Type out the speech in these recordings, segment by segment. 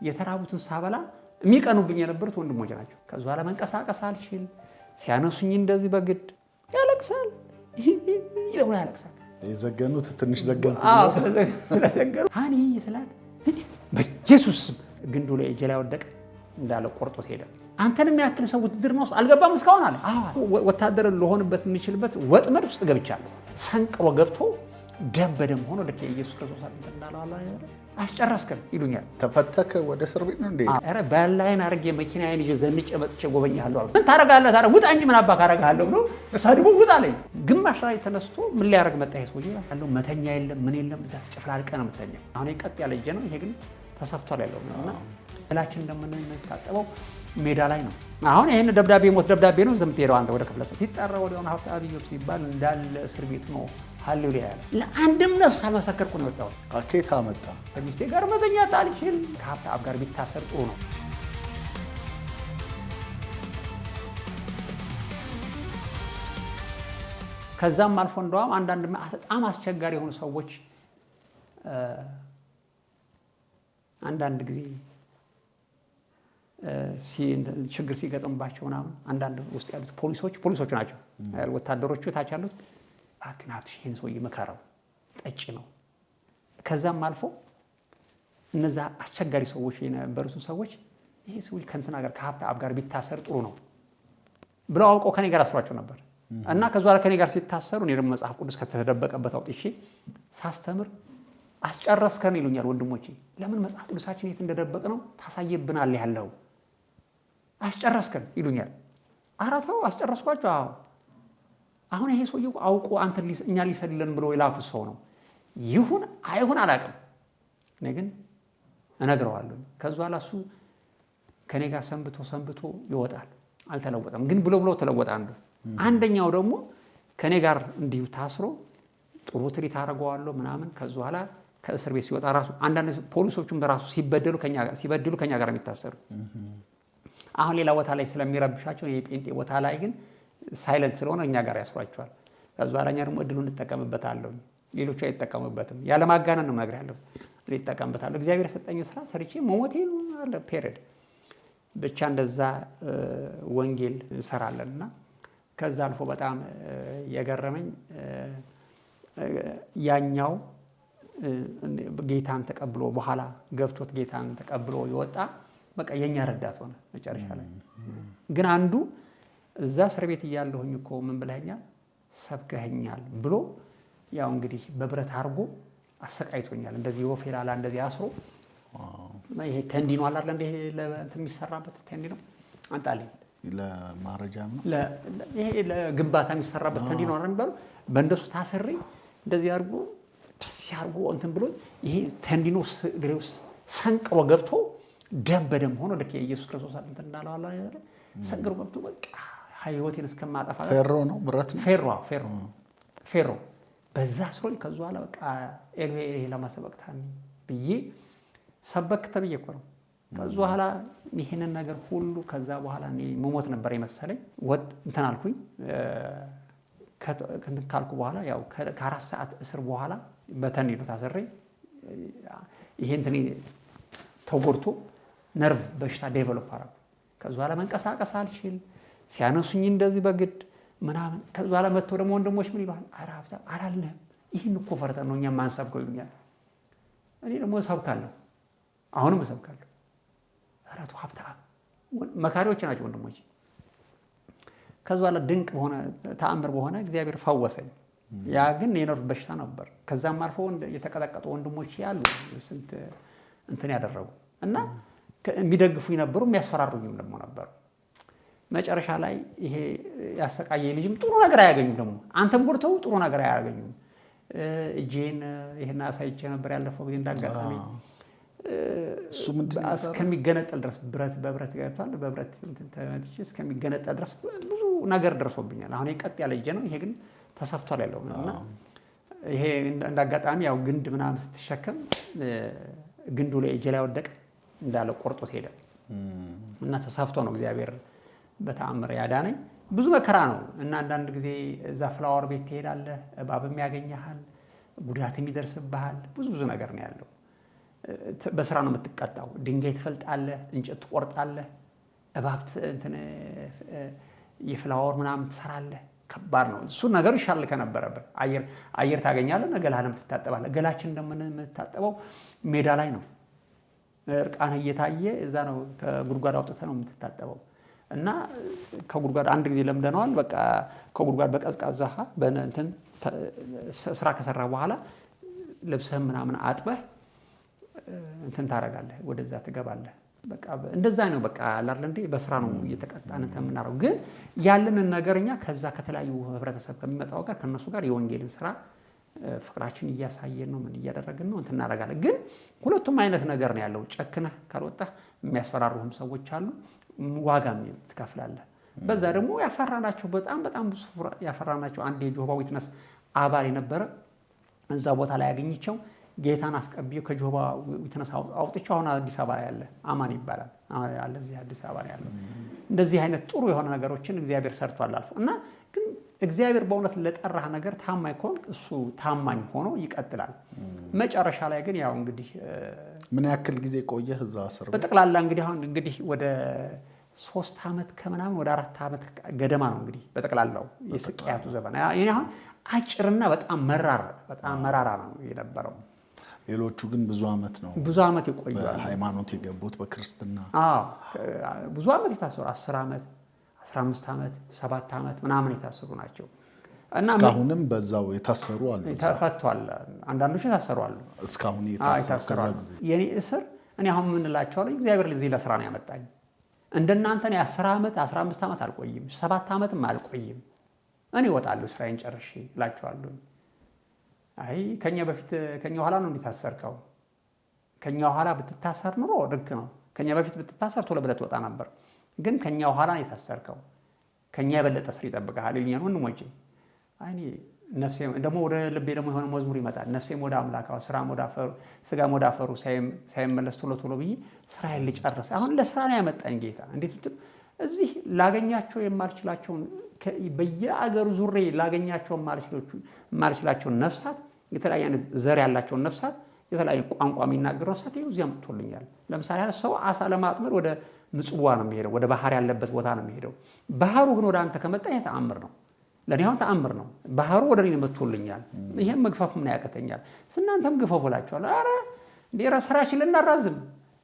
የተራቡትን ሳበላ የሚቀኑብኝ የነበሩት ወንድሞች ናቸው። ከዛ በኋላ መንቀሳቀስ አልችል ሲያነሱኝ እንደዚህ በግድ ያለቅሳል ይለውና ያለቅሳል። የዘገኑት ትንሽ ዘገኑ ስለዘገኑ ሃኒ ስላት በኢየሱስ ግንዱ ላይ እጄ ላይ ወደቀ እንዳለ ቆርጦት ሄደ። አንተንም ያክል ሰው ውትድርና ውስጥ አልገባም እስካሁን አለ። ወታደር ለሆንበት የሚችልበት ወጥመድ ውስጥ ገብቻለሁ። ሰንቅሮ ገብቶ ደም በደም ሆኖ ልክ ኢየሱስ ክርስቶስ እንዳለው አላ አስጨረስከን ይሉኛል። ተፈተከ ወደ እስር ቤት ነው እንዴ? አረ ባላይን አርጌ መኪናዬን ይዤ ዘንጬ መጥቼ ጎበኛለሁ አለ። ምን ታረጋለህ? ታረ ውጣ እንጂ ምን አባክ አረጋለሁ ብሎ ሰድቦ ውጣ አለኝ። ግማሽ ላይ ተነስቶ ምን ሊያረግ መጣ? ይሄ ሰውዬ ያለው መተኛ የለም ምን የለም እዛ ተጨፍላልቀ ነው የምተኛው። አሁን ቀጥ ያለ እጄ ነው፣ ይሄ ግን ተሰፍቷል ያለው እና እላችን እንደምንታጠበው ሜዳ ላይ ነው። አሁን ይሄን ደብዳቤ ሞት ደብዳቤ ነው ዝም ትሄደው አንተ ወደ ክፍለ ሰው ሲጠራ ወዲያውኑ ሀብታም ኢዮብ ሲባል እንዳለ እስር ቤት ነው። ሃሌሉያ ያለ ለአንድም ነፍስ አልመሰከርኩ ነው የወጣሁት። አኬታ መጣ ከሚስቴ ጋር መተኛት አልችል። ከሀብታም ጋር ቢታሰር ጥሩ ነው። ከዛም አልፎ እንደውም አንዳንድ በጣም አስቸጋሪ የሆኑ ሰዎች አንዳንድ ጊዜ ችግር ሲገጥምባቸው ምናምን አንዳንድ ውስጥ ያሉት ፖሊሶቹ ናቸው ወታደሮቹ ታች ያሉት አክናት ይሄን ሰው ይመከራው ጠጭ ነው። ከዛም አልፎ እነዛ አስቸጋሪ ሰዎች የነበሩት ሰዎች ይሄ ሰው ከእንትና ጋር ከሀብታም ጋር ቢታሰር ጥሩ ነው ብለው አውቀው ከኔ ጋር አስሯቸው ነበር እና ከዛ ላይ ከኔ ጋር ሲታሰሩ እኔ ደግሞ መጽሐፍ ቅዱስ ከተደበቀበት አውጥቼ ሳስተምር አስጨረስከን ይሉኛል ወንድሞቼ። ለምን መጽሐፍ ቅዱሳችን የት እንደደበቅ ነው ታሳየብናል ያለው አስጨረስከን ይሉኛል። አራት ነው አስጨረስኳቸው። አሁን ይሄ ሰውዬው አውቆ አንተ እኛ ሊሰልለን ብሎ የላኩት ሰው ነው። ይሁን አይሁን አላውቅም፣ እኔ ግን እነግረዋለሁ። ከዛ በኋላ እሱ ከኔ ጋር ሰንብቶ ይወጣል። አልተለወጠም፣ ግን ብሎ ተለወጠ። አንደኛው ደግሞ ከኔ ጋር እንዲሁ ታስሮ ጥሩ ትሪት አደርገዋለሁ ምናምን። ከዛ በኋላ ከእስር ቤት ሲወጣ ራሱ አንዳንድ ፖሊሶቹም በራሱ ሲበድሉ ከኛ ጋር የሚታሰሩ አሁን ሌላ ቦታ ላይ ስለሚረብሻቸው ይሄ ጴንጤ ቦታ ላይ ግን ሳይለንት ስለሆነ እኛ ጋር ያስሯቸዋል። ከዛ በኋላ እኛ ደግሞ እድሉን እንጠቀምበታለሁ፣ ሌሎቹ አይጠቀሙበትም። ያለማጋነን ነው እነግርሃለሁ፣ እንጠቀምበታለሁ። እግዚአብሔር የሰጠኝ ስራ ሰርቼ መሞቴ ነው አለ ፔሪድ። ብቻ እንደዛ ወንጌል እንሰራለንና ከዛ አልፎ በጣም የገረመኝ ያኛው ጌታን ተቀብሎ በኋላ ገብቶት ጌታን ተቀብሎ ይወጣ በቃ የኛ ረዳት ሆነ መጨረሻ ላይ። ግን አንዱ እዛ እስር ቤት እያለሁኝ እኮ ምን ብለኸኛል ሰብከኸኛል ብሎ ያው እንግዲህ በብረት አርጎ አሰቃይቶኛል። እንደዚህ ወፌላላ እንደዚህ አስሮ ይሄ ተንዲኖ አለ አይደል እንደ ለእንትን የሚሰራበት ተንዲኖ አንጣልኝ ለማረጃ ነው ይሄ ለግንባታ የሚሰራበት ተንዲኖ አይደል የሚባለው በእንደሱ ታስሬ እንደዚህ አርጎ ደስ ያርጎ እንትን ብሎ ይሄ ተንዲኖ ግሬውስ ሰንቅሮ ገብቶ ደም በደም ሆኖ ልክ ኢየሱስ ክርስቶስ እንትን እንዳለው አለ አይደል ሰንቅሮ ገብቶ በቃ ህይወቴን እስከማጠፋ ፌሮ ነው ብረት ነው ፌሮ በዛ ስሮኝ ከዛ በኋላ በቃ ኤልዌ ለማሰበክታን ብዬ ሰበክ ተብዬ እኮ ነው። ከዛ በኋላ ይሄንን ነገር ሁሉ ከዛ በኋላ እኔ መሞት ነበር የመሰለኝ ወጥ እንትን አልኩኝ። ካልኩ በኋላ ያው ከ4 ሰዓት እስር በኋላ በተንዲኖ ታሰሬ ይሄ እንትን ተጎድቶ ነርቭ በሽታ ዴቨሎፕ አደረገ። ከዛ በኋላ መንቀሳቀስ አልችል ሲያነሱኝ እንደዚህ በግድ ምናምን። ከዛ በኋላ መጥተው ደግሞ ወንድሞች ምን ይሏል ኧረ ሀብታም አላልንም ይህን እኮ ፈርተን ነው እኛ ማንሰብከው ይሉኛል። እኔ ደግሞ እሰብካለሁ፣ አሁንም እሰብካለሁ። ኧረ ተው ሀብታም መካሪዎች ናቸው ወንድሞች። ከዛ በኋላ ድንቅ በሆነ ተአምር በሆነ እግዚአብሔር ፈወሰኝ። ያ ግን የነርቭ በሽታ ነበር። ከዛም አልፎ የተቀጠቀጡ ወንድሞች ያሉ ስንት እንትን ያደረጉ እና የሚደግፉኝ ነበሩ፣ የሚያስፈራሩኝም ደግሞ ነበሩ። መጨረሻ ላይ ይሄ ያሰቃየ ልጅም ጥሩ ነገር አያገኙም። ደግሞ አንተም ጎድተው ጥሩ ነገር አያገኙም። እጄን ይሄን አሳይቼ ነበር ያለፈው ጊዜ እንዳጋጣሚ እስከሚገነጠል ድረስ ብረት በብረት ገብቷል። በብረት ተመትቼ እስከሚገነጠል ድረስ ብዙ ነገር ደርሶብኛል። አሁን ቀጥ ያለ እጄ ነው፣ ይሄ ግን ተሰፍቷል ያለው እና ይሄ እንዳጋጣሚ ያው ግንድ ምናምን ስትሸከም ግንዱ ላይ እጄ ላይ ወደቀ እንዳለ ቆርጦት ሄደ እና ተሰፍቶ ነው እግዚአብሔር በተአምር ያዳነኝ። ብዙ መከራ ነው እና አንዳንድ ጊዜ እዛ ፍላወር ቤት ትሄዳለህ፣ እባብም ያገኘሃል፣ ጉዳትም ይደርስብሃል፣ ብዙ ነገር ነው ያለው። በስራ ነው የምትቀጣው። ድንጋይ ትፈልጣለህ፣ እንጨት ትቆርጣለህ፣ እባብ እንትን የፍላወር ምናምን ትሰራለህ። ከባድ ነው እሱ ነገር። ይሻል ከነበረበት አየር ታገኛለህ፣ ገላህንም ትታጠባለህ። ገላችን እንደምንታጠበው ሜዳ ላይ ነው፣ እርቃን እየታየ እዛ ነው ከጉድጓድ አውጥተህ ነው የምትታጠበው። እና ከጉድጓድ አንድ ጊዜ ለምደነዋል። በቃ ከጉድጓድ በቀዝቃዛ በእንትን ስራ ከሰራ በኋላ ልብስህም ምናምን አጥበህ እንትን ታደርጋለህ፣ ወደዛ ትገባለህ። በቃ እንደዛ ነው። በቃ አላለ እንዴ በስራ ነው እየተቀጣን የምናደርገው። ግን ያለንን ነገርኛ ከዛ ከተለያዩ ህብረተሰብ ከሚመጣው ጋር ከነሱ ጋር የወንጌልን ስራ ፍቅራችን እያሳየን ነው። ምን እያደረግን ነው እንትን እናደርጋለን። ግን ሁለቱም አይነት ነገር ነው ያለው። ጨክነህ ካልወጣህ የሚያስፈራሩህም ሰዎች አሉ፣ ዋጋም ትከፍላለህ። በዛ ደግሞ ያፈራናቸው በጣም ብዙ ያፈራናቸው አንድ የጆሆባ ዊትነስ አባል የነበረ እዛ ቦታ ላይ ያገኘቸው ጌታን አስቀብዬ ከጆሆባ ዊትነስ አውጥቼው አሁን አዲስ አበባ ያለ አማን ይባላል አለ እዚህ አዲስ አበባ ያለው። እንደዚህ አይነት ጥሩ የሆነ ነገሮችን እግዚአብሔር ሰርቷል አልፎ እና ግን እግዚአብሔር በእውነት ለጠራህ ነገር ታማኝ ከሆንክ እሱ ታማኝ ሆኖ ይቀጥላል። መጨረሻ ላይ ግን ያው እንግዲህ ምን ያክል ጊዜ ቆየህ እዛ እስር ቤት? በጠቅላላ እንግዲህ አሁን እንግዲህ ወደ 3 ዓመት ከምናምን ወደ 4 ዓመት ገደማ ነው እንግዲህ በጠቅላላው የስቅያቱ ዘመን። ይሄ አሁን አጭርና በጣም መራራ ነው የነበረው። ሌሎቹ ግን ብዙ ዓመት ነው ብዙ ዓመት ይቆያሉ። በሃይማኖት የገቡት በክርስትና ብዙ ዓመት የታሰሩ 10 ዓመት 15 ዓመት 7 ዓመት ምናምን የታሰሩ ናቸው። እና እስካሁንም በዛው የታሰሩ አሉ። ተፈቷል። አንዳንዶቹ የታሰሩ አሉ። እስካሁን የታሰሩ ጊዜ የኔ እስር እኔ አሁን ምን እላቸዋለሁ፣ እግዚአብሔር ለዚህ ለስራ ነው ያመጣኝ። እንደናንተ ነው 10 ዓመት 15 ዓመት አልቆይም፣ 7 ዓመትም አልቆይም። እኔ እወጣለሁ ስራዬን ጨርሼ እላቸዋለሁ። አይ ከኛ በፊት ከኛ ኋላ ነው እንዲታሰርከው። ከኛ ኋላ ብትታሰር ኑሮ ልክ ነው። ከኛ በፊት ብትታሰር ቶሎ ብለህ ትወጣ ነበር። ግን ከኛ ኋላ ነው የታሰርከው። ከኛ የበለጠ ስር ይጠብቅሃል ይሉኛል ወንድሞቼ። አይ ነፍሴ ደግሞ ወደ ልቤ ደግሞ የሆነ መዝሙር ይመጣል። ነፍሴም ወደ አምላካው ስጋም ወደ አፈሩ ሳይመለስ ቶሎ ብዬ ስራዬን ልጨርስ። አሁን ለስራ ነው ያመጣኝ ጌታ። እንዴት ብትል እዚህ ላገኛቸው የማልችላቸውን በየአገሩ ዙሬ ላገኛቸው የማልችላቸውን ነፍሳት፣ የተለያየ አይነት ዘር ያላቸውን ነፍሳት፣ የተለያየ ቋንቋ የሚናገሩ ነፍሳት ይኸው እዚያ መጥቶልኛል። ለምሳሌ ሰው አሳ ለማጥመድ ወደ ምጽዋ ነው የሚሄደው፣ ወደ ባህር ያለበት ቦታ ነው የሚሄደው። ባህሩ ግን ወደ አንተ ከመጣ ይሄ ተአምር ነው። ለእኔ አሁን ተአምር ነው። ባህሩ ወደ እኔ መጥቶልኛል። ይሄም መግፈፍ ምን ያቀተኛል? እናንተም ግፈፉ እላቸዋለሁ። ኧረ እንደ ስራችን ልናራዝም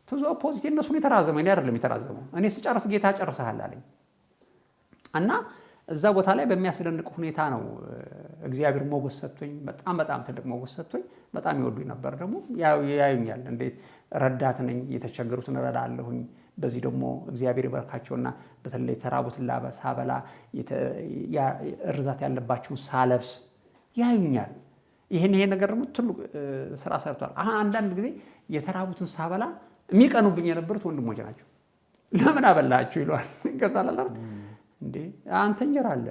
ትዞ ፖዚቲቭ እነሱን የተራዘመ እኔ አይደለም የተራዘመው። እኔ ስጨርስ ጌታ ጨርሰሃል አለኝ እና እዛ ቦታ ላይ በሚያስደንቅ ሁኔታ ነው እግዚአብሔር ሞገስ ሰጥቶኝ፣ በጣም ትልቅ ሞገስ ሰጥቶኝ፣ በጣም ይወዱኝ ነበር። ደግሞ ያዩኛል፣ እንዴት ረዳት ነኝ፣ የተቸገሩትን እረዳለሁኝ። በዚህ ደግሞ እግዚአብሔር ይባርካቸውና በተለይ የተራቡትን ሳበላ፣ እርዛት ያለባቸውን ሳለብስ ያዩኛል። ይሄን ነገር ደግሞ ትልቅ ስራ ሰርቷል። አሁን አንዳንድ ጊዜ የተራቡትን ሳበላ የሚቀኑብኝ የነበሩት ወንድሞች ናቸው። ለምን አበላችሁ ይለዋል። ይገርታል እንዴ አንተ እንጀራ አለ፣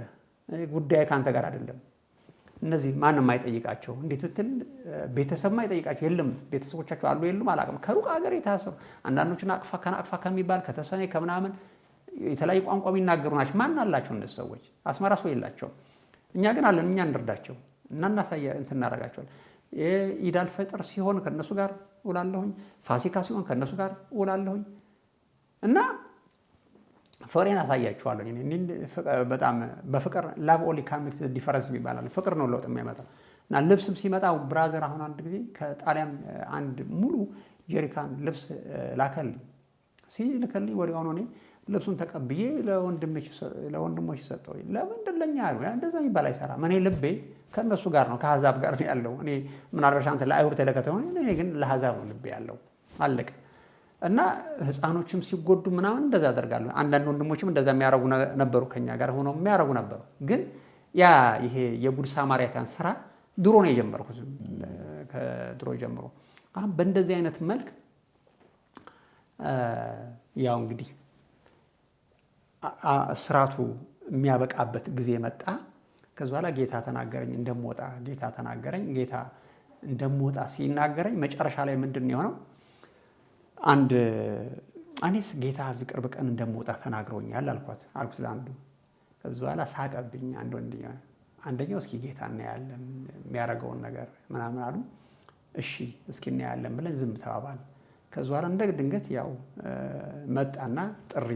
ጉዳይ ከአንተ ጋር አይደለም። እነዚህ ማንም አይጠይቃቸው። እንዴት ብትል ቤተሰብ አይጠይቃቸው። የለም ቤተሰቦቻቸው አሉ የሉም አላውቅም። ከሩቅ ሀገር የታሰሩ አንዳንዶችን አቅፋ ከሚባል ከተሰኔ ከምናምን የተለያዩ ቋንቋ የሚናገሩ ናቸው። ማን አላቸው እነዚህ ሰዎች? አስመራ ሰው የላቸውም። እኛ ግን አለን። እኛ እንርዳቸው እና እናሳየ እንትን እናደርጋቸዋል። ኢድ አልፈጥር ሲሆን ከነሱ ጋር እውላለሁኝ። ፋሲካ ሲሆን ከነሱ ጋር እውላለሁኝ እና ፍቅሬን አሳያችኋለሁ። በጣም በፍቅር ላቭ ኦንሊ ካን ሜክ ዲፈረንስ ይባላል። ፍቅር ነው ለውጥ የሚያመጣው። እና ልብስም ሲመጣ ብራዘር አሁን አንድ ጊዜ ከጣሊያን አንድ ሙሉ ጀሪካን ልብስ ላከልኝ። ሲልከልኝ ወዲያውኑ እኔ ልብሱን ተቀብዬ ለወንድሞች ሰጠው። ለምንድን ለኛ ያሉ እንደዛ የሚባል አይሰራም። እኔ ልቤ ከእነሱ ጋር ነው፣ ከአሕዛብ ጋር ነው ያለው። እኔ ምናልባት አንተ ለአይሁድ ተለከተው፣ እኔ ግን ለአሕዛብ ነው ልቤ ያለው። አለቀ። እና ህፃኖችም ሲጎዱ ምናምን እንደዛ ያደርጋሉ። አንዳንድ ወንድሞችም እንደዛ የሚያረጉ ነበሩ፣ ከኛ ጋር ሆነው የሚያረጉ ነበሩ። ግን ይሄ የጉድ ሳማርያታን ስራ ድሮ ነው የጀመርኩት፣ ከድሮ ጀምሮ። አሁን በእንደዚህ አይነት መልክ ያው እንግዲህ ስራቱ የሚያበቃበት ጊዜ መጣ። ከዛ በኋላ ጌታ ተናገረኝ እንደምወጣ። ጌታ ተናገረኝ። ጌታ እንደምወጣ ሲናገረኝ መጨረሻ ላይ ምንድን ነው የሆነው? እኔስ ጌታ እዚህ ቅርብ ቀን እንደምወጣ ተናግሮኛል አልኩት ለአንዱ። ከዛ በኋላ ሳቀብኝ። አንደኛው እስኪ ጌታ እናያለን የሚያደርገውን ነገር ምናምን አሉ። እሺ እስኪ እናያለን ብለን ዝም ተባባል። ከዛ በኋላ እንደ ድንገት ያው መጣና ጥሪ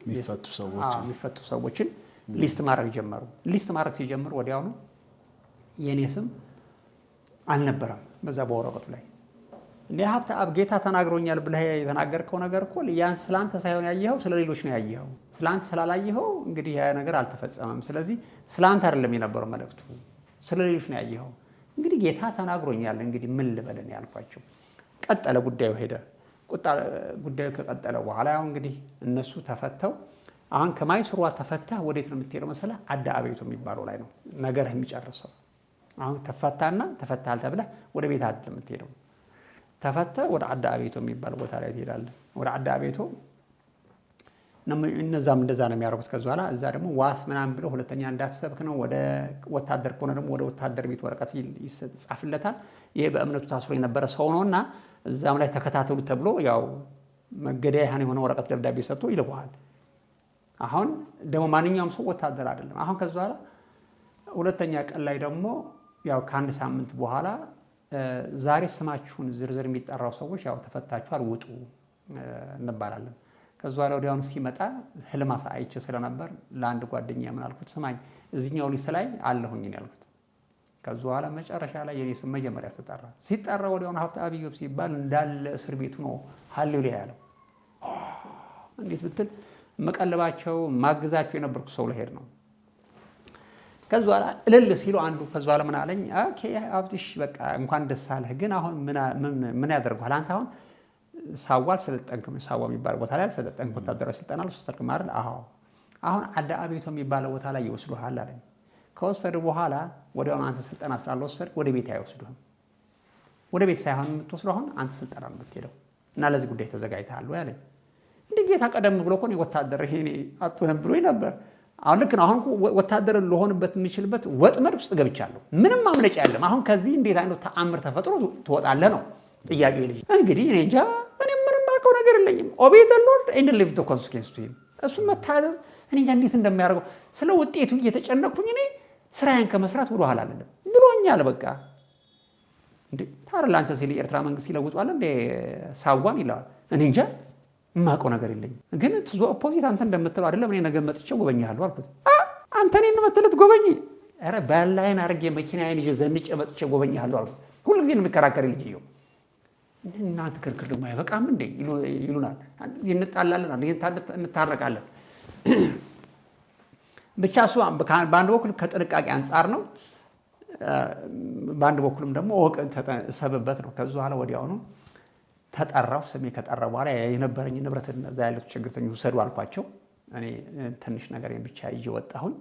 የሚፈቱ ሰዎችን ሊስት ማድረግ ጀመሩ። ሊስት ማድረግ ሲጀምሩ ወዲያውኑ የኔ ስም አልነበረም በዛ በወረቀቱ ላይ። ሀብተ አብ ጌታ ተናግሮኛል ብለህ የተናገርከው ነገር እኮ ያን ስላንተ ሳይሆን ያየኸው ስለሌሎች ነው ያየኸው። ስላንተ ስላላየኸው እንግዲህ ያ ነገር አልተፈጸመም። ስለዚህ ስላንተ አይደለም የነበረው መልእክቱ፣ ስለሌሎች ነው ያየኸው። እንግዲህ ጌታ ተናግሮኛል እንግዲህ ምን ልበልን ያልኳቸው። ቀጠለ፣ ጉዳዩ ሄደ። ጉዳዩ ከቀጠለ በኋላ ያው እንግዲህ እነሱ ተፈተው አሁን ከማይስሯ ተፈተህ ወዴት ነው የምትሄደው መሰለህ? አዳ አቤቱ የሚባለው ላይ ነው ነገርህ የሚጨርሰው። አሁን ተፈታና ተፈታል ተብለህ ወደ ቤት አይደለም የምትሄደው። ተፈተህ ወደ አዳ አቤቱ የሚባል ቦታ ላይ ትሄዳለህ። ወደ አዳ አቤቱ እነዛም እንደዛ ነው የሚያደርጉት። ከዛ በኋላ እዛ ደግሞ ዋስ ምናምን ብለው ሁለተኛ እንዳትሰብክ ነው። ወደ ወታደር ከሆነ ደግሞ ወደ ወታደር ቤት ወረቀት ይጻፍለታል። ይሄ በእምነቱ ታስሮ የነበረ ሰው ነውና እዛም ላይ ተከታተሉ ተብሎ ያው መገደያህን የሆነ ወረቀት ደብዳቤ ሰጥቶ ይልኩሃል። አሁን ደግሞ ማንኛውም ሰው ወታደር አይደለም። አሁን ከዛ በኋላ ሁለተኛ ቀን ላይ ደግሞ ያው ከአንድ ሳምንት በኋላ ዛሬ ስማችሁን ዝርዝር የሚጠራው ሰዎች ያው ተፈታችኋል ውጡ እንባላለን። ከዛ በኋላ ወዲያውኑ ሲመጣ ህልም አይቼ ስለነበር ለአንድ ጓደኛ ምን አልኩት፣ ስማኝ እዚህኛው ሊስት ላይ አለሁኝ ያልኩት። ከዛ በኋላ መጨረሻ ላይ የኔ ስም መጀመሪያ ተጠራ። ሲጠራ ወዲያውኑ ሀብተ አብ ኢዮብ ሲባል እንዳለ እስር ቤቱ ነው ሃሌሉያ ያለው። እንዴት ብትል መቀለባቸው ማግዛቸው የነበርኩ ሰው ለሄድ ነው። ከዛ በኋላ እልል ሲሉ አንዱ ከዛ በኋላ ምን አለኝ፣ ኦኬ ሀብትሽ በቃ እንኳን ደስ አለህ፣ ግን አሁን ምን ያደርጉሃል አንተ አሁን ሳዋ አልሰለጠንክም። ሳዋ የሚባል ቦታ ላይ አልሰለጠንክም። ወታደራዊ ስልጠና አልወሰድክም አይደል? አዎ። አሁን አዳ አቤቱ የሚባለው ቦታ ላይ ይወስዱሃል አለኝ። ከወሰዱ በኋላ ወዲያውኑ አንተ ስልጠና ስላልወሰድክ ወደ ቤት አይወስዱህም። ወደ ቤት ሳይሆን የምትወስደው አሁን አንተ ስልጠና ነው የምትሄደው እና ለዚህ ጉዳይ ተዘጋጅተሃል ወይ አለኝ። እንደ ጌታ ቀደም ብሎ እኮ ወታደር ይሄኔ አትሆንም ብሎኝ ነበር። አሁን ልክ ነው። አሁን ወታደር ልሆንበት የምችልበት ወጥመድ ውስጥ ገብቻለሁ። ምንም ማምለጫ የለም። አሁን ከዚህ እንዴት አይነት ተአምር ተፈጥሮ ትወጣለህ ነው ጥያቄው። ልጅ እንግዲህ እኔ እንጃ፣ እኔ ምንም አውቀው ነገር የለኝም። ኦቤ ዘ ሎርድ ኤንድ ሊቭ ዘ ኮንሲኩዌንስ ቱ ሂም። እሱን መታዘዝ እኔ እንጃ እንዴት እንደሚያደርገው። ስለ ውጤቱ እየተጨነቅኩኝ እኔ ስራዬን ከመስራት ወደ ኋላ አይደለም ብሎኛል። በቃ እንዴ ታዲያ ለአንተ ሲል የኤርትራ መንግስት ይለውጧል እንዴ ሳዋን ይለዋል። እኔ እንጃ የማውቀው ነገር የለኝም። ግን ትዞ ኦፖዚት አንተ እንደምትለው አይደለም። እኔ ነገ መጥቼ ጎበኛለሁ አልኩት። አንተ እኔን መጥለት ጎበኝ? ኧረ ባላይን አድርጌ መኪናዬን ይዤ ዘንጬ መጥቼ ጎበኛለሁ አልኩት። ሁልጊዜ ነው የሚከራከር ልጅ ይኸው እናንተ ክርክር ደግሞ አይበቃም እንዴ ይሉናል። እንጣላለን፣ እንታረቃለን። ብቻ እሱ በአንድ በኩል ከጥንቃቄ አንጻር ነው፣ በአንድ በኩልም ደግሞ ሰብበት ነው። ከዚ በኋላ ወዲያውኑ ተጠራው። ስሜ ከጠራ በኋላ የነበረኝ ንብረት እዛ ያሉት ችግርተኞች ውሰዱ አልኳቸው። እኔ ትንሽ ነገር ብቻ ይዤ ወጣሁኝ።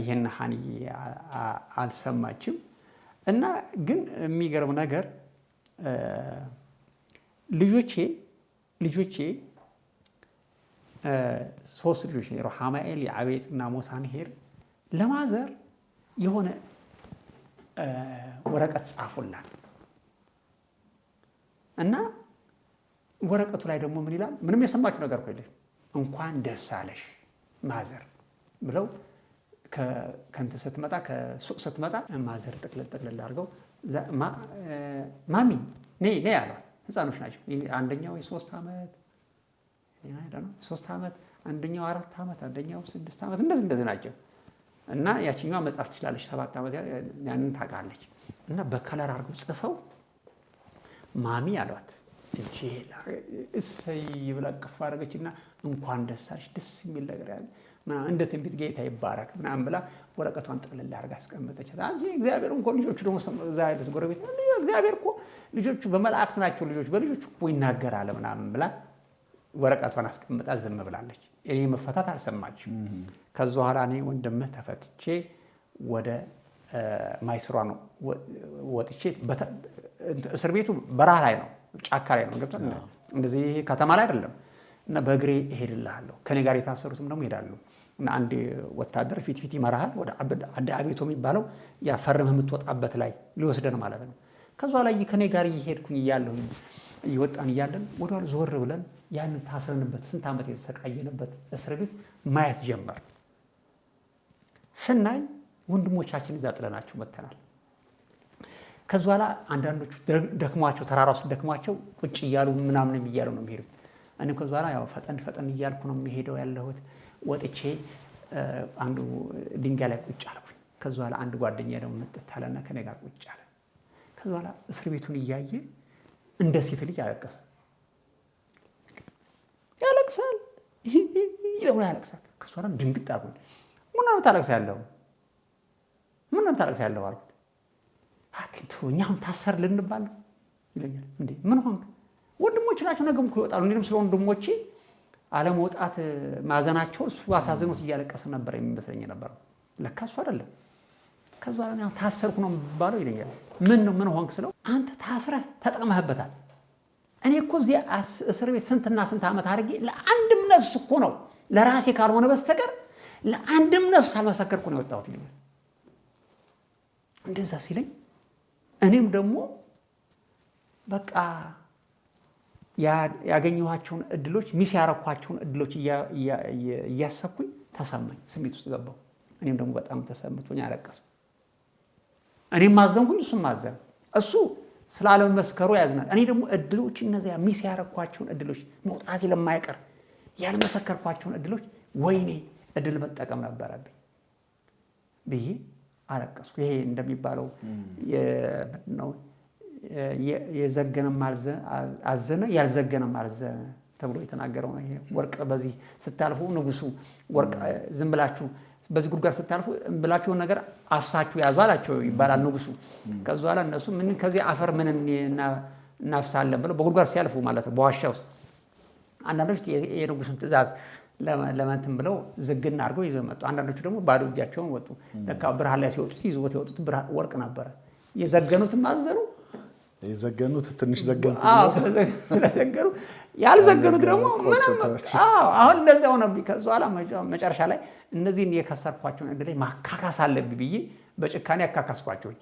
ይህን ሀኒ አልሰማችም። እና ግን የሚገርም ነገር ልጆቼ ሶስት ልጆች ሮሃማኤል፣ የአቤጽ እና ሞሳንሄር ለማዘር የሆነ ወረቀት ጻፉላት እና ወረቀቱ ላይ ደግሞ ምን ይላል? ምንም የሰማችሁ ነገር እኮ የለሽ። እንኳን ደስ አለሽ ማዘር ብለው ከእንትን ስትመጣ ከሱቅ ስትመጣ ማዘር ጥቅልል አድርገው ማሚ ነይ አሏት። ህፃኖች ናቸው። አንደኛው 3 ዓመት፣ አንደኛው 4 ዓመት፣ አንደኛው 6 ዓመት እንደዚህ ናቸው። እና ያችኛዋ መጻፍ ትችላለች፣ 7 ዓመት ያንን ታውቃለች። እና በከለር አድርገው ጽፈው ማሚ አሏት። እሰይ ብላ ቅፍ አደረገችና እንኳን ደስ አለሽ፣ ደስ የሚል ነገር ያለ እንደ ትንቢት ጌታ ይባረክ ምናምን ብላ ወረቀቷን ጥቅልል አድርጋ አስቀመጠች። እግዚአብሔር እኮ ልጆቹ ደግሞ እዛ ያሉት ጎረቤት እግዚአብሔር እኮ ልጆቹ በመላእክት ናቸው፣ ልጆች በልጆቹ እኮ ይናገራል ምናምን ብላ ወረቀቷን አስቀምጣ ዝም ብላለች። እኔ መፈታት አልሰማችም። ከዛ በኋላ እኔ ወንድምህ ተፈትቼ ወደ ማይስሯ ነው ወጥቼ። እስር ቤቱ በረሃ ላይ ነው፣ ጫካ ላይ ነው። ገብተን እንደዚህ ከተማ ላይ አይደለም። እና በእግሬ እሄድልሃለሁ፣ ከኔ ጋር የታሰሩትም ደግሞ ይሄዳሉ። እና አንድ ወታደር ፊት ይመራሃል ወደ አዳ አቤቱ የሚባለው ያ ፈርመህ የምትወጣበት ላይ ሊወስደን ማለት ነው። ከዛ ላይ ከኔ ጋር እየሄድኩኝ እያለሁ እየወጣን እያለን ወደኋላ ዞር ብለን ያንን ታስረንበት ስንት ዓመት የተሰቃየንበት እስር ቤት ማየት ጀመር። ስናይ ወንድሞቻችን እዛ ጥለናቸው መተናል። ከዛ በኋላ አንዳንዶቹ ደክሟቸው ተራራው ደክሟቸው ቁጭ እያሉ ምናምን እያሉ ነው የሚሄዱት። እኔም ከዛ በኋላ ያው ፈጠን እያልኩ ነው የሚሄደው ያለሁት። ወጥቼ አንዱ ድንጋይ ላይ ቁጭ አልኩኝ። ከዛ በኋላ አንድ ጓደኛ ደግሞ መጥቶ አለና ከኔ ጋር ቁጭ አለ። ከዛ በኋላ እስር ቤቱን እያየ እንደ ሴት ልጅ አለቀሰ። ያለቅሳል ያለቅሳል። ከዛ በኋላ ድንግጥ አልኩኝ። ምን ነው ታለቅሳለህ? ምን ነው ታለቅሳለህ አልኩት። አክንቶ እኛም ታሰር ልንባል ይለኛል። እንዴ ምን ሆንክ? ወንድሞች ናቸው ነገም እኮ ይወጣሉ። እኔም ስለ ወንድሞቼ አለመውጣት ማዘናቸው እሱ አሳዝኖት እያለቀሰ ነበር የሚመስለኝ ነበር። ለካ እሱ አይደለም። ከዛ በኋላ ታሰርኩ ነው የሚባለው ይለኛል። ምን ሆንክ ስለው አንተ ታስረህ ተጠቅመህበታል። እኔ እኮ እዚህ እስር ቤት ስንትና ስንት ዓመት አድርጌ ለአንድም ነፍስ እኮ ነው ለራሴ ካልሆነ በስተቀር ለአንድም ነፍስ አልመሰከርኩ ነው የወጣሁት ይለኛል። እንደዛ ሲለኝ እኔም ደግሞ በቃ ያገኘኋቸውን እድሎች ሚስ ያረኳቸውን እድሎች እያሰብኩኝ ተሰማኝ፣ ስሜት ውስጥ ገባሁ። እኔም ደግሞ በጣም ተሰምቶኝ አለቀስኩ። እኔም ማዘንኩኝ፣ እሱም ማዘን። እሱ ስላለመመስከሩ ያዝናል። እኔ ደግሞ እድሎች እነዚያ ሚስ ያረኳቸውን እድሎች መውጣቴ ለማይቀር ያልመሰከርኳቸውን እድሎች ወይኔ እድል መጠቀም ነበረብኝ ብዬ አለቀስኩ። ይሄ እንደሚባለው ነው የዘገነም አዘነ ያልዘገነም አዘነ ተብሎ የተናገረው ነው። ይሄ ወርቅ በዚህ ስታልፉ ንጉሱ ወርቅ ዝም ብላችሁ በዚህ ጉድጓድ ስታልፉ ብላችሁን ነገር አፍሳችሁ ያዙ አላቸው ይባላል ንጉሱ። ከዛ በኋላ እነሱ ምን ከዚህ አፈር ምን እናፍሳለን ብለው በጉድጓድ ሲያልፉ ማለት ነው በዋሻ ውስጥ አንዳንዶች የንጉሱን ትእዛዝ ለማንተም ብለው ዝግና አድርገው ይዘው መጡ። አንዳንዶቹ ደግሞ ባዶ እጃቸውን ወጡ። ለካ ብርሃን ላይ ሲወጡት ይዘውት የወጡት ወርቅ ነበረ። የዘገኑትም አዘኑ። የዘገኑት ትንሽ ዘገኑ። ስለዘገኑ ያልዘገኑት ደግሞ ምንም አሁን እንደዚያ ሆነብኝ። ከዛ በኋላ መጨረሻ ላይ እነዚህን የከሰርኳቸውን እንግዲህ ማካካስ አለብኝ ብዬ በጭካኔ ያካካስኳቸው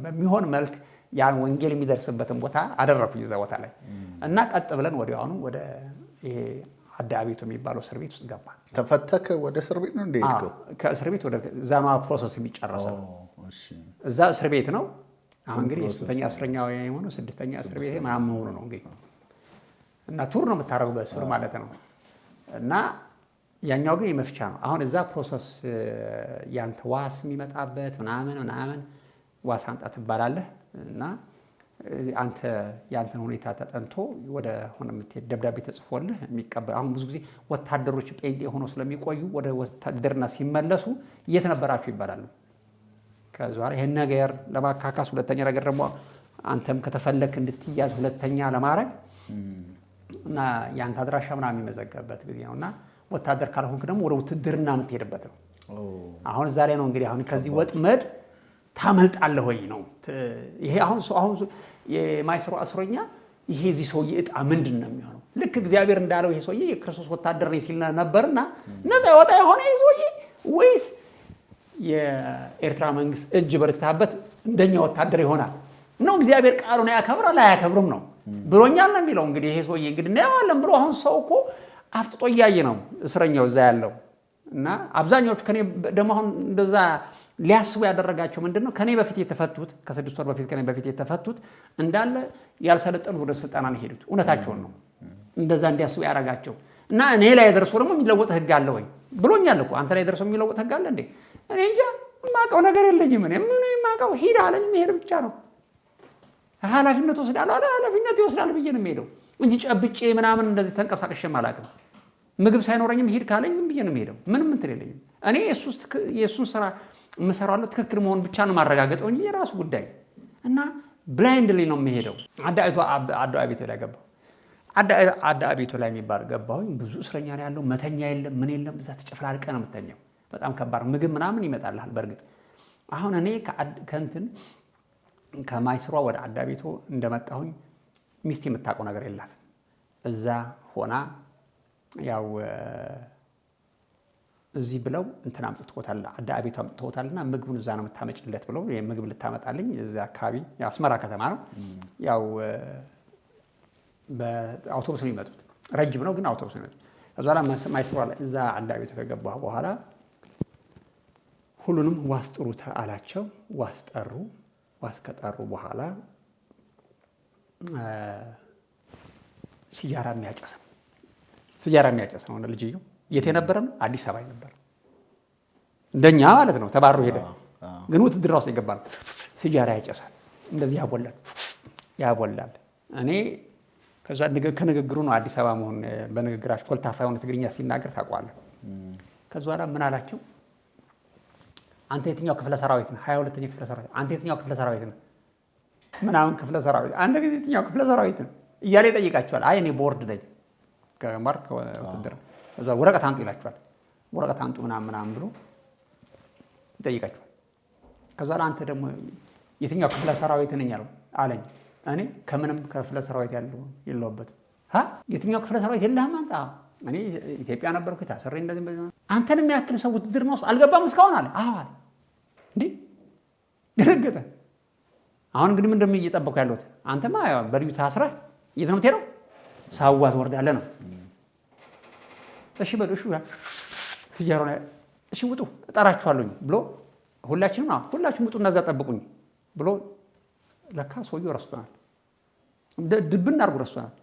በሚሆን መልክ ያን ወንጌል የሚደርስበትን ቦታ አደረኩኝ እዛ ቦታ ላይ እና ቀጥ ብለን ወዲያውኑ ወደ ይሄ አዳቤቱ የሚባለው እስር ቤት ውስጥ ገባ። ተፈተከ? ወደ እስር ቤት ነው እንደሄድከው? ከእስር ቤት ወደ ዛኗ ፕሮሰስ የሚጨረሰው እዛ እስር ቤት ነው። አሁን እንግዲህ ስድስተኛ እስረኛ የሆነው ስድስተኛ እስር ቤት ምናምን መሆኑ ነው እንግዲህ እና ቱር ነው የምታደርገው በእስር ማለት ነው። እና ያኛው ግን የመፍቻ ነው። አሁን እዛ ፕሮሰስ ያንተ ዋስ የሚመጣበት ምናምን ዋስ አምጣ ትባላለህ እና አንተ ያንተን ሁኔታ ተጠንቶ ወደ ሆነ የምትሄድ ደብዳቤ ተጽፎልህ የሚቀበል። አሁን ብዙ ጊዜ ወታደሮች ጴንጤ ሆኖ ስለሚቆዩ ወደ ወታደርና ሲመለሱ የት ነበራችሁ ይባላሉ። ከዛ በኋላ ይሄን ነገር ለማካካስ ሁለተኛ ነገር ደግሞ አንተም ከተፈለክ እንድትያዝ ሁለተኛ ለማድረግ እና ያንተ አድራሻ ምናምን የሚመዘገብበት ጊዜ ነውና ወታደር ካልሆንክ ደግሞ ወደ ውትድርና የምትሄድበት ነው። አሁን እዛ ላይ ነው እንግዲህ አሁን ከዚህ ወጥመድ ታመልጣለህ ወይ ነው ይሄ። አሁን የማይሰሩ እስረኛ ይሄ እዚህ ሰውዬ እጣ ምንድን ነው የሚሆነው? ልክ እግዚአብሔር እንዳለው ይሄ ሰውዬ የክርስቶስ ወታደር ነኝ ሲል ነበርና ነፃ ይወጣ የሆነ ይሄ ሰውዬ ወይስ የኤርትራ መንግስት እጅ በርትታበት እንደኛ ወታደር ይሆናል ነው? እግዚአብሔር ቃሉን ያከብራል አያከብርም ነው ብሎኛል ነው የሚለው። እንግዲህ ይሄ ሰውዬ እንግዲህ እናየዋለን ብሎ አሁን ሰው እኮ አፍጥጦ እያየ ነው እስረኛው እዛ ያለው እና አብዛኛዎቹ ከኔ ደግሞ አሁን እንደዛ ሊያስቡ ያደረጋቸው ምንድነው? ከኔ በፊት የተፈቱት ከ6 ወር በፊት ከኔ በፊት የተፈቱት እንዳለ ያልሰለጠኑ ወደ ስልጠና ነው ሄዱት። እውነታቸውን ነው እንደዛ እንዲያስቡ ያደረጋቸው እና እኔ ላይ ደርሶ ደግሞ የሚለወጥ ህግ አለ ወይ ብሎኛል እኮ። አንተ ላይ ደርሶ የሚለወጥ ህግ አለ እንዴ? እኔ እንጃ የማውቀው ነገር የለኝም። እኔ ምን የማውቀው ሂድ አለኝ መሄድ ብቻ ነው። ኃላፊነት ወስዳለሁ አለ ኃላፊነት ይወስዳል ብዬ ነው የምሄደው እንጂ ጨብጬ ምናምን እንደዚህ ተንቀሳቅሼም አላውቅም። ምግብ ሳይኖረኝም ሂድ ካለኝ ዝም ብዬ ነው የምሄደው። ምንም እንትን የለኝም። እኔ የእሱን ስራ የምሰራው ትክክል መሆን ብቻ ነው ማረጋገጠው እንጂ የራሱ ጉዳይ እና ብላይንድሊ ነው የምሄደው። አዳቤቱ ላይ ገባሁ። አዳቤቱ ላይ የሚባል ገባሁኝ። ብዙ እስረኛ ነው ያለው። መተኛ የለም ምን የለም። እዛ ተጨፍላልቀ ነው የምተኛው። በጣም ከባድ ምግብ ምናምን ይመጣልሃል። በእርግጥ አሁን እኔ ከእንትን ከማይስሯ ወደ አዳቤቱ እንደመጣሁኝ ሚስት የምታውቀው ነገር የላትም። እዛ ሆና ያው እዚህ ብለው እንትን አምጥቶታል አዳቤቱ አምጥቶታልና ምግቡን እዛ ነው የምታመጭለት ብለው ምግብ ልታመጣልኝ እዛ አካባቢ አስመራ ከተማ ነው። ያው በአውቶቡስ ነው የሚመጡት። ረጅም ነው ግን አውቶቡስ ነው የሚመጡት። ከዛ በኋላ ማይስሯ ላይ እዛ አዳቤቱ ከገባሁ በኋላ ሁሉንም ዋስ ጥሩ አላቸው። ዋስ ጠሩ። ዋስ ከጠሩ በኋላ ሲጃራ የሚያጨስ ነው ልጅየው። የት የነበረ ነው? አዲስ አበባ ነበር። እንደኛ ማለት ነው። ተባሮ ሄደ። ግን ውትድርና ውስጥ ይገባል። ሲጃራ ያጨሳል። እንደዚህ ያቦላል። እኔ ከዛ ከንግግሩ ነው አዲስ አበባ መሆን በንግግራቸው ኮልታፋ የሆነ ትግርኛ ሲናገር ታውቀዋለህ። ከዛ በኋላ ምን አላቸው? አንተ የትኛው ክፍለ ሰራዊት ነህ? 22ኛ ክፍለ ሰራዊት። አንተ የትኛው ክፍለ ሰራዊት ነህ? ምናምን ክፍለ ሰራዊት። አንተ የትኛው ክፍለ ሰራዊት ነህ እያለ ይጠይቃቸዋል። አይ እኔ ቦርድ ነኝ ከማርክ ውትድር። ከዛ ወረቀት አንጡ ይላቸዋል። ወረቀት አንጡ ምናምን ብሎ ይጠይቃቸዋል። ከዛ በኋላ አንተ ደግሞ የትኛው ክፍለ ሰራዊት ነኝ አለኝ። እኔ ከምንም ክፍለ ሰራዊት የለሁበትም። የትኛው ክፍለ ሰራዊት የለህም አንተ? እኔ ኢትዮጵያ ነበርኩ ታስሬ እንደዚህ አንተን የሚያክል ሰው ውትድርና ውስጥ አልገባም እስካሁን አለ። አዎ አለ። እንዴ ደረገጠ። አሁን እንግዲህ ምንድን ነው እየጠበቁ ያለሁት? አንተማ በልዩ ታስረህ የት ነው የምትሄደው? ሳዋ ትወርዳለህ ነው። እሺ በሉ እሺ ሲጃሮ እሺ ውጡ እጠራችኋለሁኝ ብሎ ሁላችሁም ውጡ እና እዛ ጠብቁኝ ብሎ ለካ ሰውየው ረስቶናል። ድብን አድርጎ ረስቶናል።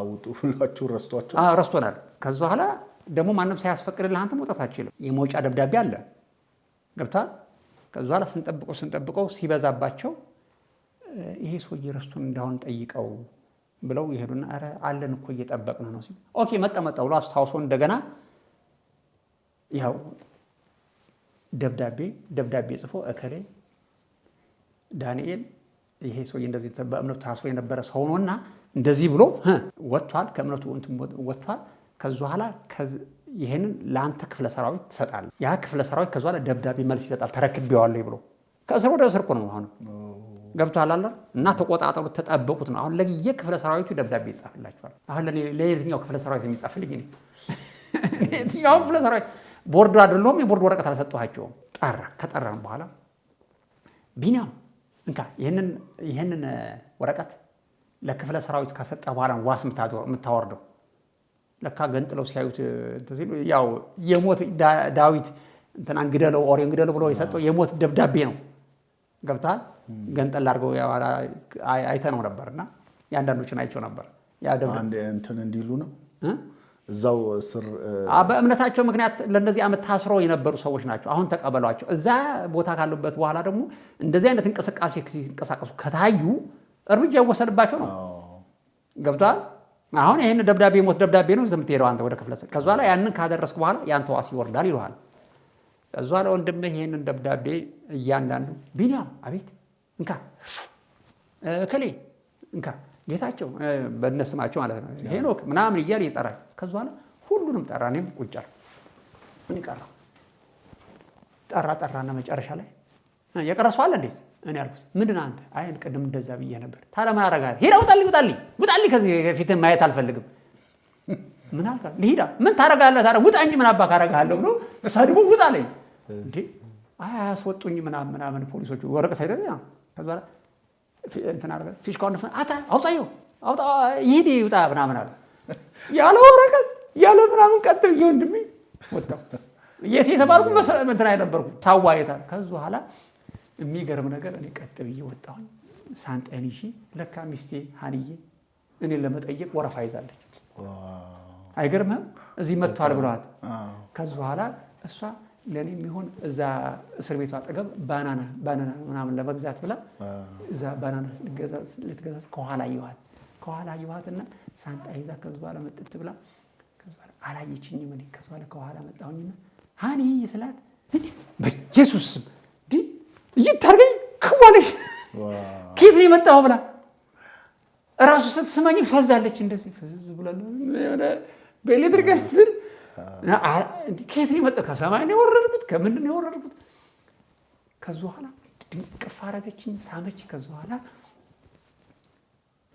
ውጡ ሁላችሁ ረስቷቸው ረስቶናል። ከዛ በኋላ ደግሞ ማንም ሳያስፈቅድልህ አንተ መውጣት አትችልም። የመውጫ ደብዳቤ አለ ገብቷል። ከዛ በኋላ ስንጠብቀው ሲበዛባቸው ይሄ ሰውዬ ረስቶን እንዳሁን ጠይቀው ብለው ይሄዱና ኧረ አለን እኮ እየጠበቅን ነው ሲል ኦኬ መጣ ብሎ አስታውሶ እንደገና ያው ደብዳቤ ጽፎ እከሌ ዳንኤል ይሄ ሰውዬ እንደዚህ በእምነቱ ታስሮ የነበረ ሰው ነውና እንደዚህ ብሎ ወጥቷል። ከእምነቱ ወጥቷል። ከዛ በኋላ ይሄንን ለአንተ ክፍለ ሰራዊት ትሰጣለህ። ያ ክፍለ ሰራዊት ከዛ በኋላ ደብዳቤ መልስ ይሰጣል። ተረክቤዋለሁ ብሎ ከእስር ወደ እስር እኮ ነው አሁን ገብቶሃል አይደል? እና ተቆጣጠሩት፣ ተጠበቁት ነው። አሁን ለየክፍለ ሰራዊቱ ደብዳቤ ይጻፍላቸዋል። አሁን ለየትኛው ክፍለ ሰራዊት የሚጻፍልኝ እኔ የትኛው ክፍለ ሰራዊት ቦርዱ አይደለም የቦርድ ወረቀት አልሰጠኋቸውም። ከጠራን በኋላ ቢኒያም እንካ ይህንን ወረቀት ለክፍለ ሰራዊት ከሰጠ በኋላ ዋስ የምታወርደው። ለካ ገንጥለው ሲያዩት ሲሉ ያው የሞት ዳዊት እንትና እንግደለው ኦሬ እንግደለው ብሎ የሰጠው የሞት ደብዳቤ ነው። ገብቶሃል? ገንጠል አድርገው አይተነው ነበርና የአንዳንዶችን አይቼው ነበር። ያ ደብዳቤ እንትን እንዲሉ ነው እዛው ስር በእምነታቸው ምክንያት ለእነዚህ ዓመት ታስረው የነበሩ ሰዎች ናቸው። አሁን ተቀበሏቸው። እዛ ቦታ ካሉበት በኋላ ደግሞ እንደዚህ አይነት እንቅስቃሴ ሲንቀሳቀሱ ከታዩ እርምጃ ይወሰድባቸው ነው። ገብቶሃል? አሁን ይሄን ደብዳቤ ሞት ደብዳቤ ነው የምትሄደው አንተ ወደ ክፍለ ከዛ ላይ ያንን ካደረስክ በኋላ ያንተ ዋስ ይወርዳል ይሉሃል። ከዛ ላይ ወንድምህ ይሄንን ደብዳቤ እያንዳንዱ ቢኒያም አቤት እንካ እከሌ እንካ ጌታቸው በእነስማቸው ማለት ነው ሄኖክ ምናምን እያለ ይጠራል። ከዛ በኋላ ሁሉንም ጠራ። እኔም ቁጭ አልኩ። ምን ይቀራል? ጠራና መጨረሻ ላይ የቀረሰው አለ እንዴት? እኔ አልኩት ምንድን አንተ? አይ ቅድም እንደዛ ብዬ ነበር። ታዲያ ምን አደርጋለሁ? ሂዳ ውጣልኝ፣ ከዚህ ፊትህን ማየት አልፈልግም። ምን አልካ? ልሂዳ? ምን ታደርጋለህ ታዲያ? ውጣ እንጂ ምን አባክ አደርግሃለሁ ብሎ ሰድቦ ውጣልኝ። እንዴ አያስወጡኝ ምናምን ፖሊሶቹ ወረቀት ሳይደል ያ ከዛ በኋላ እንትን አደረገ። ፊሽካውን አውጣው ይሄድ ይውጣ ምናምን አለ። ያለ ወረቀት ያለ ምናምን ቀጥል ወንድሜ ወጣው። የት የተባልኩ እንትን አይነበርኩ ሳዋ የታል። ከዛ በኋላ የሚገርም ነገር እኔ ቀጥ ብዬ ወጣሁኝ። ሳንጣዬን ይዤ ለካ ሚስቴ ሀንዬ እኔን ለመጠየቅ ወረፋ ይዛለች። አይገርምህም? እዚህ መጥቷል ብለዋት። ከዛ በኋላ እሷ ለኔ የሚሆን እዛ እስር ቤቱ አጠገብ ባናና ምናምን ለመግዛት ብላ እዛ ባናና ልትገዛ ከኋላ አየኋትና ሳንጣ ይዛ ከዛ በኋላ መጥት ብላ ከዛ በኋላ አላየችኝም። እኔ ከዛ በኋላ ከኋላ መጣሁኝና ሀኒ ስላት በኢየሱስ ስም እይታርገኝ ከዋለሽ ከየት ነው የመጣው ብላ እራሱ ስትስመኝ ፈዛለች። እንደዚህ ፈዝ ብላለ የሆነ በኤሌክትሪክ እንትን ከየት ነው የመጣው? ከሰማይ ነው የወረድኩት? ከምንድን ነው የወረድኩት? ከዛ በኋላ ድንቅፍ አደረገችኝ፣ ሳመች። ከዛ በኋላ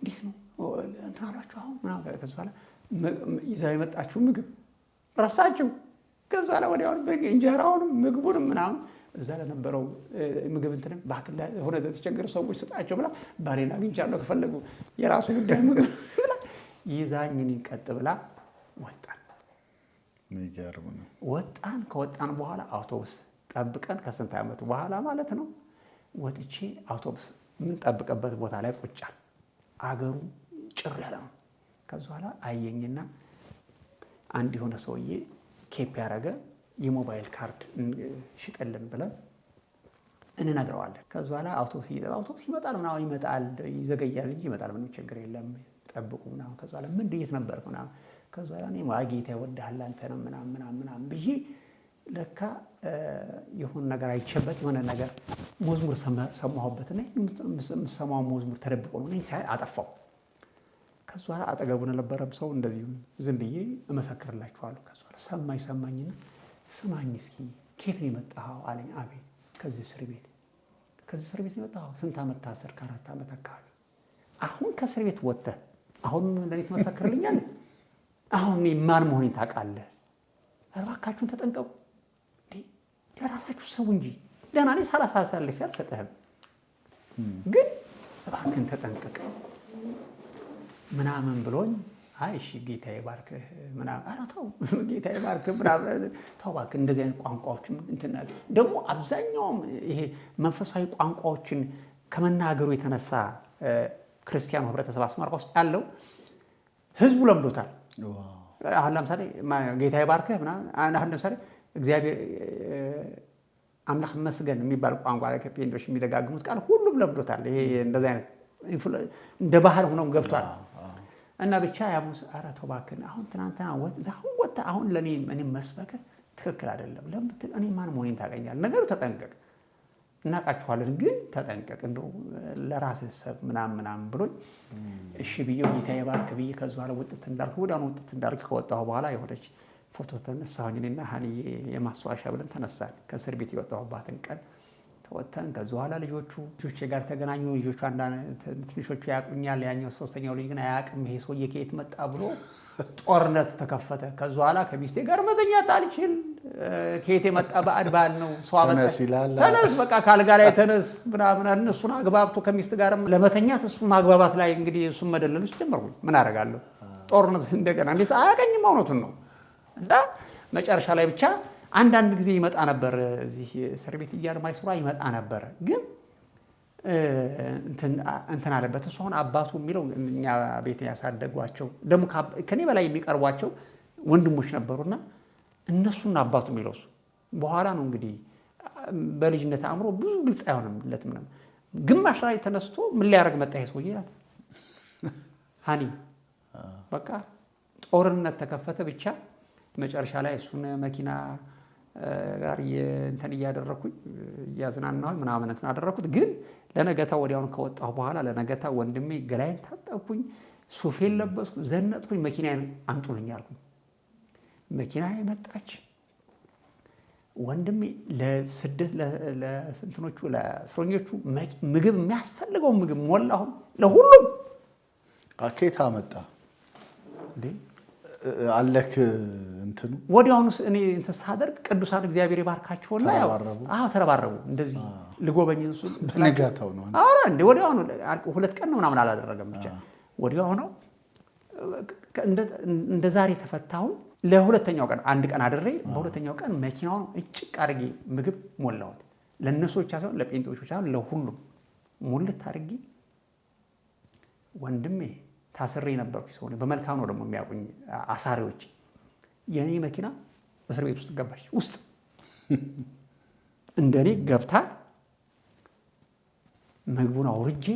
እንዴት ነው እንትን አሏቸው አሁን ምናምን። ከዛ በኋላ ይዛ የመጣችው ምግብ ረሳችው። ከዛ በኋላ ወዲያውኑ እንጀራውንም ምግቡንም ምናምን እዛ ለነበረው ምግብ እንትንም ባክላ ሆነ ተቸገሩ ሰዎች ስጣቸው ብላ ባሌን አግኝቻለሁ ከፈለጉ የራሱ ጉዳይ ምግብ ብላ ይዛኝ እኔን ቀጥ ብላ ወጣን። የሚገርም ነው። ከወጣን በኋላ አውቶቡስ ጠብቀን ከስንት ዓመት በኋላ ማለት ነው ወጥቼ አውቶቡስ የምንጠብቅበት ቦታ ላይ ቁጫል። አገሩ ጭር ያለ ነው። ከዛ በኋላ አየኝና አንድ የሆነ ሰውዬ ኬፕ ያደረገ የሞባይል ካርድ ሽጥልን ብለን እንነግረዋለን። ከዛ በኋላ አውቶቡስ ይመጣል ምናምን ይመጣል፣ ይዘገያል እንጂ ይመጣል፣ ምንም ችግር የለም ጠብቁ ምናምን። ከዛ በኋላ ምን እንዴት ነበር ምናምን። ከዛ በኋላ እኔ ጌታ ይወድሃል አንተ ነው ምናምን ብዬ ለካ የሆነ ነገር አይቼበት የሆነ ነገር መዝሙር ሰማሁበትና የምሰማው መዝሙር ተደብቆ ነው እኔ አጠፋው። ከዛ በኋላ አጠገቡን ለነበረም ሰው እንደዚሁ ዝም ብዬ እመሰክርላችኋለሁ። ከዛ በኋላ ሰማኝና ስማኝ እስኪ ከየት ነው የመጣኸው አለኝ። አቤት ከዚህ እስር ቤት ነው የመጣኸው? ስንት ዓመት ታሰርክ? 4 ዓመት አካባቢ። አሁን ከእስር ቤት ወጥተህ አሁን ለኔ ትመሰክርልኛለህ? አሁን እኔ ማን መሆኔን ታውቃለህ? እባካችሁን ተጠንቀቁ። ለራሳችሁ ሰው እንጂ ደህና እኔ 30 አሳልፌ አልሰጥህም፣ ግን እባክህን ተጠንቀቅ ምናምን ብሎኝ አይ እሺ ጌታ ይባርክህ ምናምን። ኧረ ተው ጌታ ይባርክህ ምናምን ተው እባክህ። እንደዚህ አይነት ቋንቋዎችን ደግሞ አብዛኛውም ይሄ መንፈሳዊ ቋንቋዎችን ከመናገሩ የተነሳ ክርስቲያኑ ህብረተሰብ አስመራ ውስጥ ያለው ህዝቡ ለምዶታል። አሁን ለምሳሌ ጌታ ይባርክህ ምናምን፣ አሁን ለምሳሌ እግዚአብሔር አምላክ መስገን የሚባል ቋንቋ ላይ ከፔንዶች የሚደጋግሙት ቃል ሁሉም ለምዶታል። ይሄ እንደዚህ አይነት እንደ ባህል ሆነው ገብቷል። እና ብቻ ያሙስ ኧረ ተው እባክህን አሁን ትናንትና ወጥተህ አሁን ለእኔ እኔም መስበክ ትክክል አይደለም ለምትል እኔ ማን መሆኔን ታውቀኛለህ። ነገሩ ተጠንቀቅ፣ እናውቃችኋለን ግን ተጠንቀቅ እንደው ለራስህ ሰብ ምናምን ብሎኝ እሺ ብዬው ጌታ ይባርክ ብዬ ከዛ በኋላ ወጥተህ እንዳልኩ ወዲያውኑ ወጥተህ እንዳልኩ ከወጣሁ በኋላ የሆነች ፎቶ ተነሳሁኝ እኔና ሀኒዬ የማስታወሻ ብለን ተነሳን። ከእስር ቤት የወጣሁባትን ቀን ተወተን ከዛ በኋላ ልጆቼ ጋር ተገናኙ። ልጆቹ ትንሾቹ ያውቁኛል፣ ያኛው ሶስተኛው ልጅ ግን አያውቅም። ይሄ ሰውዬ ከየት መጣ ብሎ ጦርነት ተከፈተ። ከዛ በኋላ ከሚስቴ ጋር መተኛት አልችል፣ ከየት የመጣ ባዕድ ባል ነው ሰው አመጣ፣ ተነስ በቃ ካልጋ ላይ ተነስ ምናምን። እነሱን አግባብቶ ከሚስት ጋር ለመተኛት እሱን ማግባባት ላይ እንግዲህ እሱን መደለል ውስጥ ጀመርኩኝ። ምን አደርጋለሁ ጦርነት እንደገና እንዴት አያውቀኝም። እውነቱን ነው። እና መጨረሻ ላይ ብቻ አንዳንድ ጊዜ ይመጣ ነበር፣ እዚህ እስር ቤት እያለ ማይስራ ይመጣ ነበር። ግን እንትን አለበት እሱ አሁን አባቱ የሚለው እኛ ቤት ያሳደጓቸው ደግሞ ከኔ በላይ የሚቀርቧቸው ወንድሞች ነበሩና እነሱን አባቱ የሚለው እሱ በኋላ ነው እንግዲህ በልጅነት አእምሮ ብዙ ግልጽ አይሆንለትም። ግማሽ ላይ ተነስቶ ምን ሊያደርግ መጣ ይሄ ሰውዬ ናት ሀኒ። በቃ ጦርነት ተከፈተ። ብቻ መጨረሻ ላይ እሱን መኪና ጋር እንትን እያደረኩኝ እያዝናናሁኝ ምናምን እንትን አደረኩት። ግን ለነገታ ወዲያውኑ ከወጣሁ በኋላ ለነገታ ወንድሜ ገላይን ታጠብኩኝ፣ ሱፌን ለበስኩ፣ ዘነጥኩኝ፣ መኪናዬን አምጡልኝ አልኩኝ። መኪና መጣች። ወንድሜ ለስደት ለስንትኖቹ ለእስረኞቹ ምግብ የሚያስፈልገው ምግብ ሞላሁን ለሁሉም። አኬታ መጣ እንዴ አለክ እንትኑ ወዲያውኑ እኔ እንትን ሳደርግ ቅዱሳን እግዚአብሔር ይባርካቸውና ያው ተረባረቡ። እንደዚህ ልጎበኝ እሱ ስለጋታው ነው። አረ እንደ ወዲያውኑ 2 ቀን ነው ምናምን አላደረገም። ብቻ ወዲያውኑ እንደ ዛሬ ተፈታሁ። ለሁለተኛው ቀን 1 ቀን አድሬ በሁለተኛው ቀን መኪናውን እጭቅ አድርጌ ምግብ ሞላሁት። ለነሱ ብቻ ሳይሆን ለጴንጤዎች ብቻ ሳይሆን ለሁሉም ሙልት አድርጌ ወንድሜ ታስሬ ነበርኩ። ሰው በመልካም ነው ደግሞ የሚያውቁኝ አሳሪዎች። የኔ መኪና እስር ቤት ውስጥ ገባች። ውስጥ እንደኔ ገብታ ምግቡን አውርጄ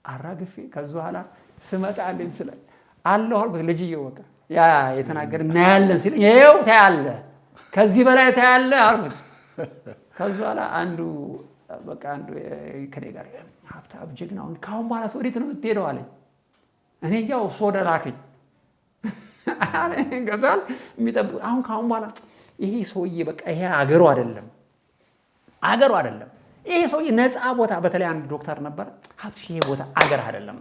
አራግፌ ከዛ በኋላ ስመጣ አንዴም ስለ አለሁ አልኩት። ልጅዬው በቃ ያ የተናገረ እናያለን ሲል ይኸው ታያለህ፣ ከዚህ በላይ ታያለህ አልኩት። ከዛ በኋላ አንዱ ከኔ ጋር ሀብታም ጀግናው ካሁን በኋላ ሰው ወዴት ነው የምትሄደው አለኝ። እኔ ያው ሶደ ላከኝ ገባል የሚጠብቅ አሁን ካሁን በኋላ ይሄ ሰውዬ በቃ ይሄ አገሩ አይደለም ይሄ ሰውዬ ነፃ ቦታ። በተለይ አንድ ዶክተር ነበር ሀብት ይሄ ቦታ አገር አይደለም፣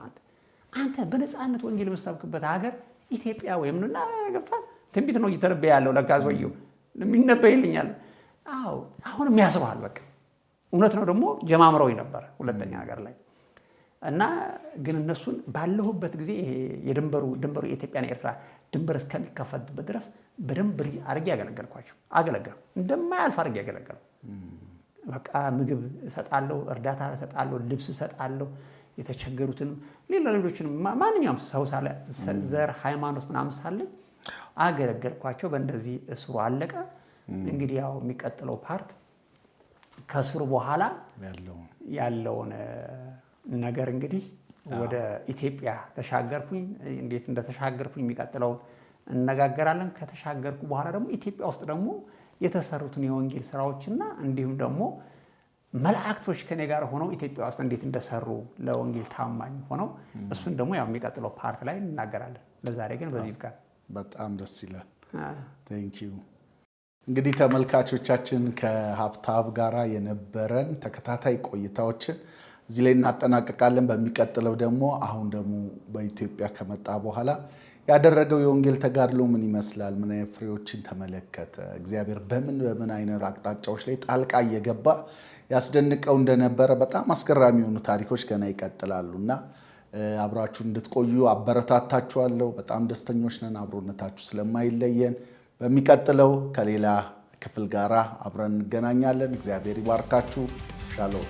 አንተ በነፃነት ወንጌል የምትሰብክበት ሀገር ኢትዮጵያ ወይም ነውና ገብቷል። ትንቢት ነው እየተነበየ ያለው ለካ ሰውዬው የሚነበይልኛል። አዎ አሁንም ያስሯል። በቃ እውነት ነው። ደግሞ ጀማምረውኝ ነበር ሁለተኛ ሀገር ላይ እና ግን እነሱን ባለሁበት ጊዜ ይሄ ድንበሩ የኢትዮጵያና ኤርትራ ድንበር እስከሚከፈትበት ድረስ በደንብ አድርጌ ያገለገልኳቸው እንደማያልፍ አድርጌ ያገለገልኩ። በቃ ምግብ እሰጣለሁ፣ እርዳታ እሰጣለሁ፣ ልብስ እሰጣለሁ፣ የተቸገሩትንም ሌሎችንም ማንኛውም ሰው ሳለ ዘር ሃይማኖት ምናምን ሳለ አገለገልኳቸው። በእንደዚህ እስሩ አለቀ። እንግዲህ ያው የሚቀጥለው ፓርት ከእስሩ በኋላ ያለውን ነገር እንግዲህ ወደ ኢትዮጵያ ተሻገርኩኝ። እንዴት እንደተሻገርኩኝ የሚቀጥለውን እነጋገራለን። ከተሻገርኩ በኋላ ደግሞ ኢትዮጵያ ውስጥ ደግሞ የተሰሩትን የወንጌል ስራዎችና እንዲሁም ደግሞ መላእክቶች ከኔ ጋር ሆነው ኢትዮጵያ ውስጥ እንዴት እንደሰሩ ለወንጌል ታማኝ ሆነው እሱን ደግሞ ያው የሚቀጥለው ፓርት ላይ እናገራለን። ለዛሬ ግን በዚህ ይብቃል። በጣም ደስ ይላል። ቴንክ ዩ። እንግዲህ ተመልካቾቻችን ከሀብታብ ጋራ የነበረን ተከታታይ ቆይታዎችን እዚህ ላይ እናጠናቀቃለን። በሚቀጥለው ደግሞ አሁን ደግሞ በኢትዮጵያ ከመጣ በኋላ ያደረገው የወንጌል ተጋድሎ ምን ይመስላል፣ ምን አይነት ፍሬዎችን ተመለከተ፣ እግዚአብሔር በምን አይነት አቅጣጫዎች ላይ ጣልቃ እየገባ ያስደንቀው እንደነበረ በጣም አስገራሚ የሆኑ ታሪኮች ገና ይቀጥላሉና አብራችሁ እንድትቆዩ አበረታታችኋለሁ። በጣም ደስተኞች ነን አብሮነታችሁ ስለማይለየን። በሚቀጥለው ከሌላ ክፍል ጋራ አብረን እንገናኛለን። እግዚአብሔር ይባርካችሁ። ሻሎም